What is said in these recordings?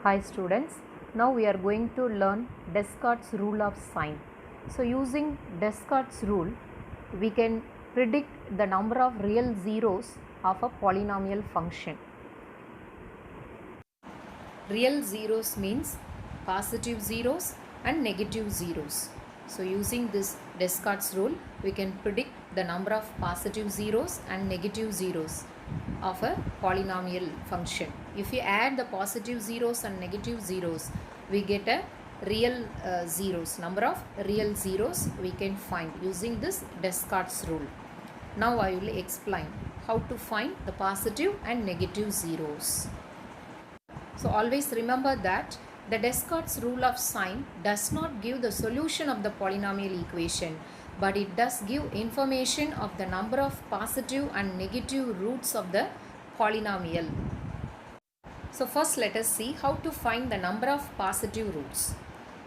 Hi students, now we are going to learn Descartes' rule of sign. So using Descartes' rule, we can predict the number of real zeros of a polynomial function. Real zeros means positive zeros and negative zeros. So using this Descartes' rule, we can predict the number of positive zeros and negative zeros of a polynomial function. If we add the positive zeros and negative zeros, we get a real zeros. Number of real zeros we can find using this Descartes' rule. Now I will explain how to find the positive and negative zeros. So always remember that the Descartes' rule of sign does not give the solution of the polynomial equation, but it does give information of the number of positive and negative roots of the polynomial. So first let us see how to find the number of positive roots.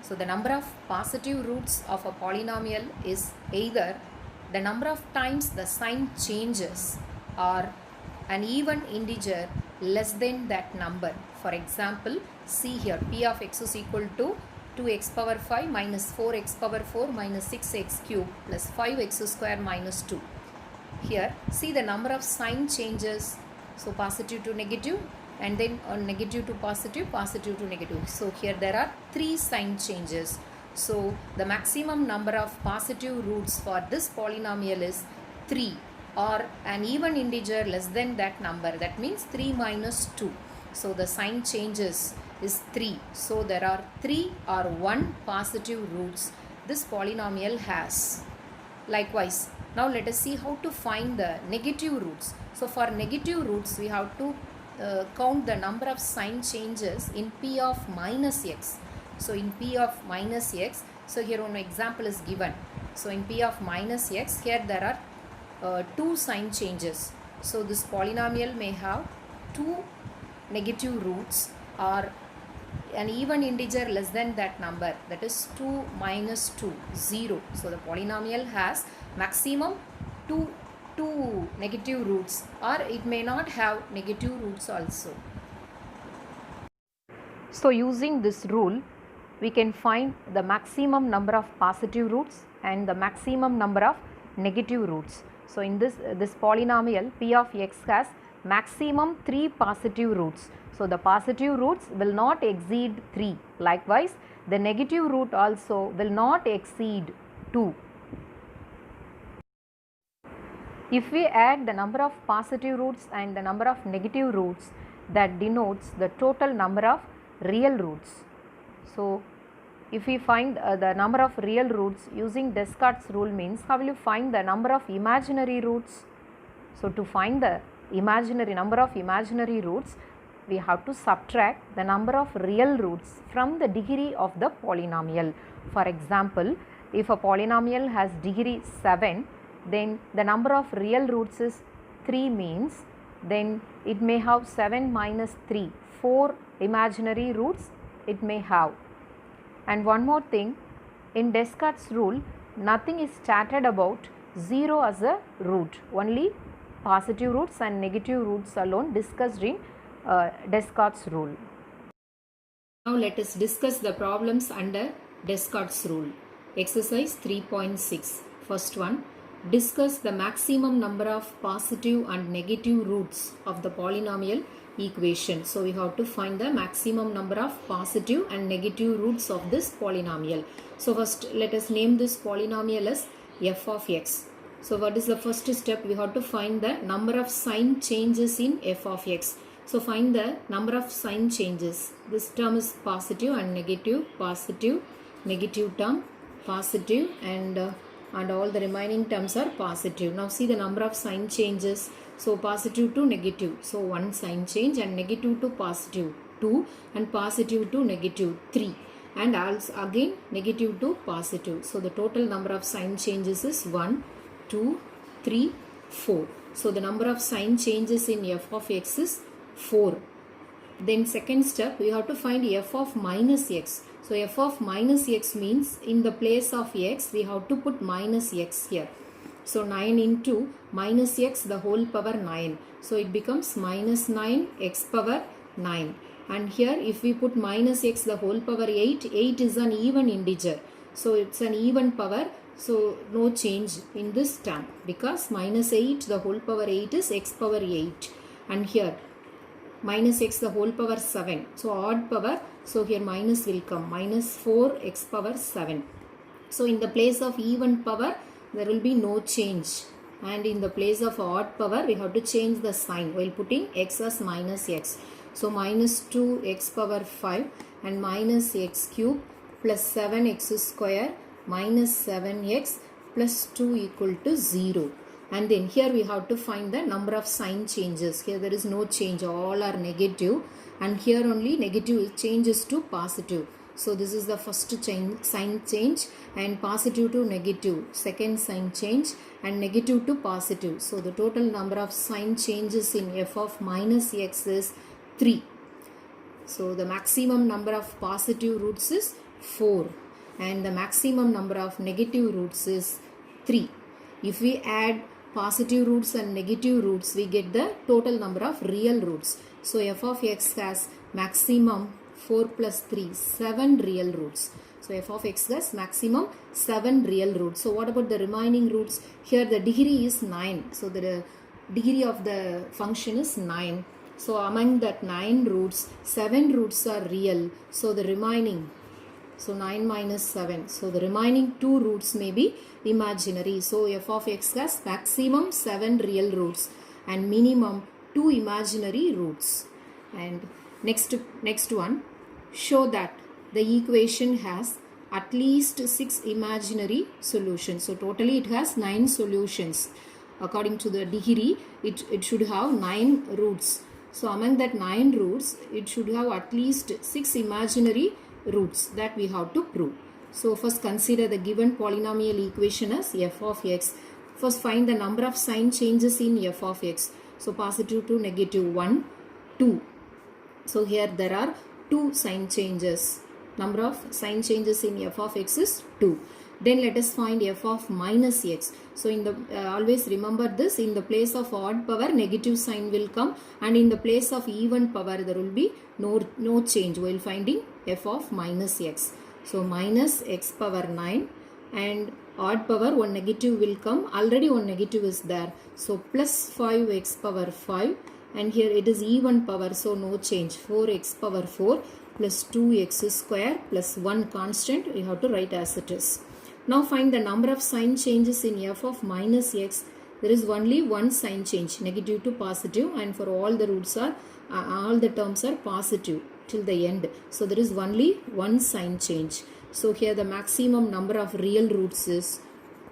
So the number of positive roots of a polynomial is either the number of times the sign changes or an even integer less than that number. For example, see here p of x is equal to 2x power 5 minus 4x power 4 minus 6x cube plus 5x square minus 2. Here see the number of sign changes, so positive to negative and then negative to positive, positive to negative. So here there are 3 sign changes. So the maximum number of positive roots for this polynomial is 3 or an even integer less than that number, that means 3 minus 2. So the sign changes is 3. So there are 3 or 1 positive roots this polynomial has. Likewise, now let us see how to find the negative roots. So for negative roots we have to count the number of sign changes in p of minus x. So in p of minus x, so here one example is given. So in p of minus x, here there are 2 sign changes. So this polynomial may have 2 negative roots or an even integer less than that number, that is 2 minus 2, 0. So the polynomial has maximum 2 negative roots, or it may not have negative roots also. So using this rule, we can find the maximum number of positive roots and the maximum number of negative roots. So in this polynomial p of x has maximum 3 positive roots. So the positive roots will not exceed 3. Likewise, the negative root also will not exceed 2. If we add the number of positive roots and the number of negative roots, that denotes the total number of real roots. So if we find the number of real roots using Descartes' rule means, how will you find the number of imaginary roots? So to find the number of imaginary roots, we have to subtract the number of real roots from the degree of the polynomial. For example, if a polynomial has degree 7, then the number of real roots is 3 means, then it may have 7 minus 3, 4 imaginary roots it may have. And one more thing, in Descartes' rule, nothing is stated about 0 as a root, only positive roots and negative roots alone discussed in Descartes' rule. Now let us discuss the problems under Descartes' rule. Exercise 3.6. First one, discuss the maximum number of positive and negative roots of the polynomial equation. So we have to find the maximum number of positive and negative roots of this polynomial. So first let us name this polynomial as f of x. So what is the first step? We have to find the number of sign changes in f of x. So find the number of sign changes. This term is positive and negative, positive, negative term, positive, and all the remaining terms are positive. Now see the number of sign changes. So positive to negative, so 1 sign change, and negative to positive 2, and positive to negative 3, and also again negative to positive. So the total number of sign changes is 1, 2, 3, 4. So the number of sign changes in f of x is 4. Then second step, we have to find f of minus x. So f of minus x means in the place of x we have to put minus x here. So 9 into minus x the whole power 9. So it becomes minus 9 x power 9. And here if we put minus x the whole power 8, 8 is an even integer. So it's an even power. So no change in this term because minus 8 the whole power 8 is x power 8. And here minus x the whole power 7. So odd power. So here minus will come. Minus 4 x power 7. So in the place of even power there will be no change. And in the place of odd power we have to change the sign while putting x as minus x. So minus 2 x power 5 and minus x cube plus 7x square minus 7x plus 2 equal to 0. And then here we have to find the number of sign changes. Here there is no change, all are negative, and here only negative changes to positive. So this is the first sign change, and positive to negative, second sign change, and negative to positive. So the total number of sign changes in f of minus x is 3. So the maximum number of positive roots is 4 and the maximum number of negative roots is 3. If we add positive roots and negative roots, we get the total number of real roots. So f of x has maximum 4 plus 3, 7 real roots. So f of x has maximum 7 real roots. So what about the remaining roots? Here the degree is 9. So the degree of the function is 9. So among that 9 roots, 7 roots are real. So the remaining, so 9 minus 7. So the remaining 2 roots may be imaginary. So f of x has maximum 7 real roots and minimum 2 imaginary roots. And next one, show that the equation has at least 6 imaginary solutions. So totally it has 9 solutions. According to the degree, it should have 9 roots. So among that 9 roots, it should have at least 6 imaginary roots that we have to prove. So first consider the given polynomial equation as f of x. First find the number of sign changes in f of x. So positive to negative 1, 2. So here there are 2 sign changes. Number of sign changes in f of x is 2. Then let us find f of minus x. So in the always remember this, in the place of odd power negative sign will come, and in the place of even power there will be no change while finding f of minus x. So minus x power 9 and odd power one negative will come. Already one negative is there. So plus 5x power 5, and here it is even power, so no change. 4x power 4 plus 2x square plus 1 constant we have to write as it is. Now find the number of sign changes in f of minus x. There is only one sign change, negative to positive, and for all the roots are all the terms are positive till the end. So there is only one sign change. So here the maximum number of real roots is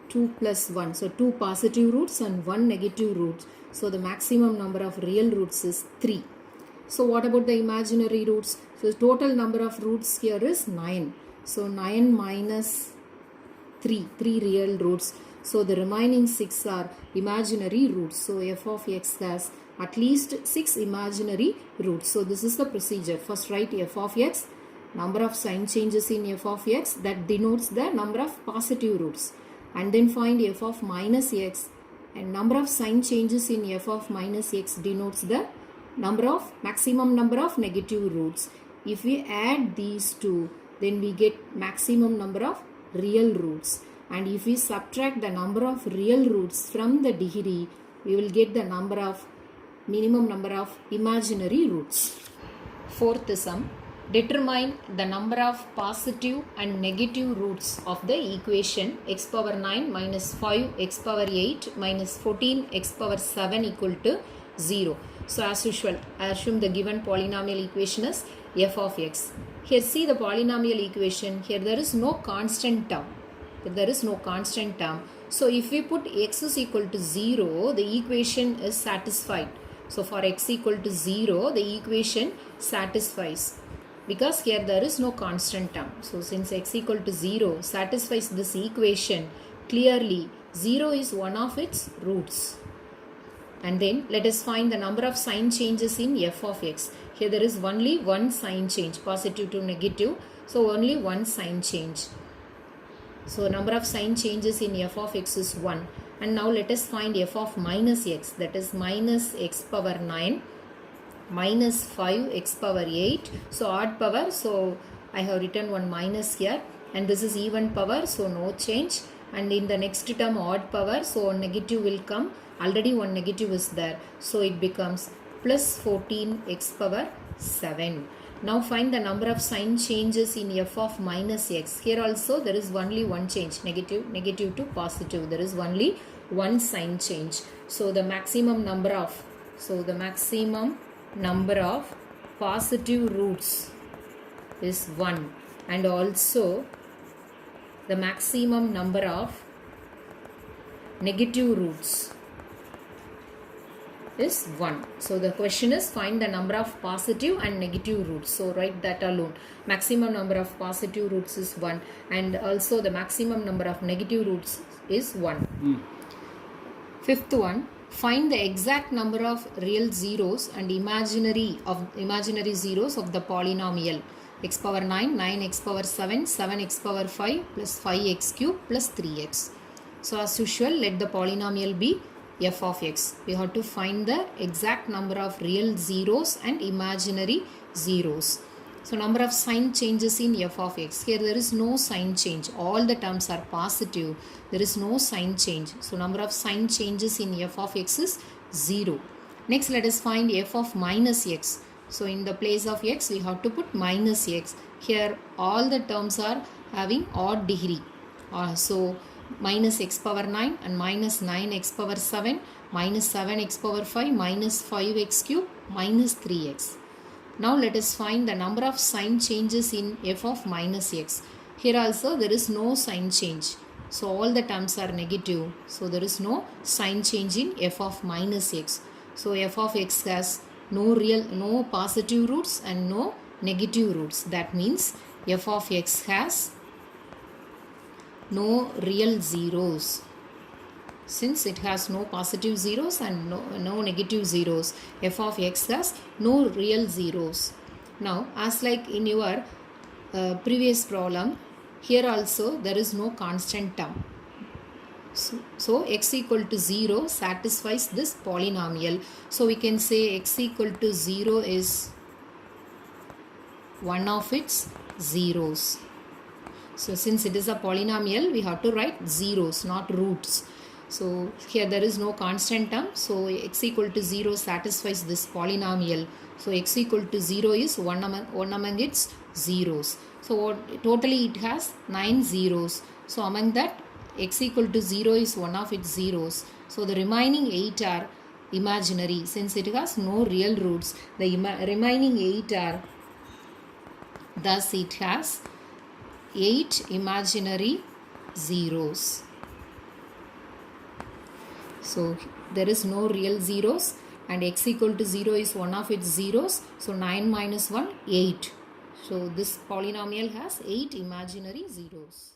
2 plus 1. So 2 positive roots and 1 negative root. So the maximum number of real roots is 3. So what about the imaginary roots? So the total number of roots here is 9. So 9 minus 3 real roots. So the remaining 6 are imaginary roots. So f of x has at least 6 imaginary roots. So this is the procedure. First write f of x, number of sign changes in f of x, that denotes the number of positive roots. And then find f of minus x, and number of sign changes in f of minus x denotes the maximum number of negative roots. If we add these two, then we get maximum number of real roots, and if we subtract the number of real roots from the degree, we will get the minimum number of imaginary roots. Fourth sum, determine the number of positive and negative roots of the equation x power 9 minus 5 x power 8 minus 14 x power 7 equal to 0. So as usual, assume the given polynomial equation as f of x. Here see the polynomial equation. Here there is no constant term. So if we put x is equal to 0, the equation is satisfied. So for x equal to 0, the equation satisfies, because here there is no constant term. So since x equal to 0 satisfies this equation, clearly 0 is one of its roots. And then let us find the number of sign changes in f of x. Here there is only one sign change, positive to negative. So only one sign change. So number of sign changes in f of x is 1. And now let us find f of minus x, that is minus x power 9 minus 5x power 8. So odd power, so I have written one minus here, and this is even power, so no change. And in the next term odd power, so negative will come, already one negative is there, so it becomes plus 14x power 7. Now find the number of sign changes in f of minus x. Here also there is only one change, negative to positive, there is only one sign change. So the maximum number of positive roots is 1, and also the maximum number of negative roots is 1. So the question is find the number of positive and negative roots. So write that alone. Maximum number of positive roots is 1, and also the maximum number of negative roots is 1. Fifth one, find the exact number of real zeros and imaginary zeros of the polynomial x power 9, 9x power 7, 7x power 5 plus 5x cube plus 3x. So as usual, let the polynomial be f of x. We have to find the exact number of real zeros and imaginary zeros. So number of sign changes in f of x. Here there is no sign change. All the terms are positive. There is no sign change. So number of sign changes in f of x is 0. Next let us find f of minus x. So in the place of x we have to put minus x. Here all the terms are having odd degree. So minus x power 9 and minus 9x power 7, minus 7x power 5, minus 5x cube, minus 3x. Now let us find the number of sign changes in f of minus x. Here also there is no sign change. So all the terms are negative. So there is no sign change in f of minus x. So f of x has no positive roots and no negative roots. That means f of x has no real zeros. Since it has no positive zeros and no negative zeros, f of x has no real zeros. Now as like in your previous problem, here also there is no constant term. So x equal to 0 satisfies this polynomial. So we can say x equal to 0 is one of its zeros. So since it is a polynomial, we have to write zeros, not roots. So here there is no constant term. So x equal to 0 satisfies this polynomial. So x equal to 0 is one among its zeros. So totally it has 9 zeros. So among that x equal to 0 is one of its zeros. So the remaining 8 are imaginary. Since it has no real roots, the remaining 8 are, thus it has 8 imaginary zeros. So there is no real zeros and x equal to 0 is one of its zeros. So 9 minus 1, 8. So this polynomial has 8 imaginary zeros.